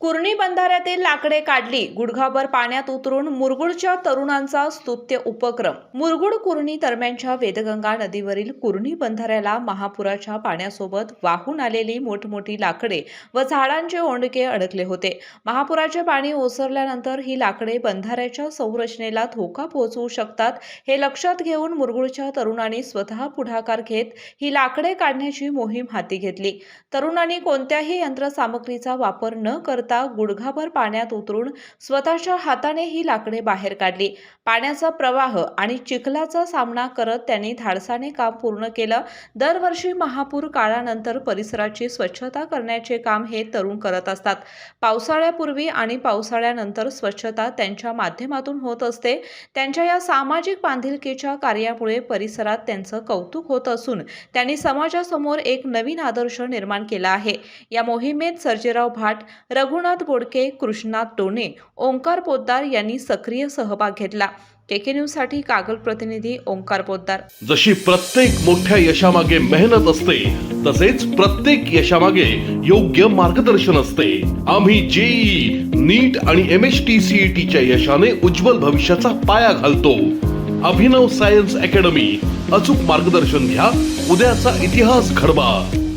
कुर्णी बंधाऱ्यातील लाकडे काढली, गुडघाभर पाण्यात उतरून मुरगुडच्या तरुणांचा स्तुत्य उपक्रम। मुरगुड कुर्णी दरम्यानच्या वेदगंगा नदीवरील कुर्णी बंधाऱ्याला महापुराच्या पाण्यासोबत वाहून आलेली मोठमोठी लाकडे व झाडांचे ओंडके अडकले होते। महापुराचे पाणी ओसरल्यानंतर ही लाकडे बंधाऱ्याच्या संरचनेला धोका पोहोचवू शकतात, हे लक्षात घेऊन मुरगुडच्या तरुणांनी स्वतः पुढाकार घेत ही लाकडे काढण्याची मोहीम हाती घेतली। तरुणांनी कोणत्याही यंत्रसामग्रीचा वापर न करता गुडघाभर पाण्यात उतरून स्वतःच्या हाताने ही लाकडे बाहेर काढली। पाण्याचा प्रवाह आणि चिखलाचा सामना करत त्यांनी धाडसाने काम पूर्ण केलं। दरवर्षी महापूर काळानंतर परिसराची स्वच्छता करण्याचे काम हे तरुण करत असतात। पावसाळ्यापूर्वी आणि पावसाळ्यानंतर स्वच्छता त्यांच्या माध्यमातून होत असते। त्यांच्या या सामाजिक बांधिलकीच्या कार्यामुळे परिसरात त्यांचं कौतुक होत असून त्यांनी समाजासमोर एक नवीन आदर्श निर्माण केला आहे। या मोहिमेत सर्जेराव भाट, रघुनाथ बोडके, कृष्णात टोणे, ओंकार पोद्दार यांनी सक्रिय सहभाग घेतला। केके न्यूज साठी कागल प्रतिनिधी ओंकार पोद्दार। जशी प्रत्येक मोठ्या यशामागे मेहनत असते, तसेच प्रत्येक यशामागे योग्य मार्गदर्शन असते। आम्ही जेईई, नीट आणि MHTCET च्या यशाने उज्ज्वल भविष्याचा पाया घालतो। अभिनव सायन्स अकॅडमी, अचूक मार्गदर्शन घ्या, उद्याचा इतिहास घडवा।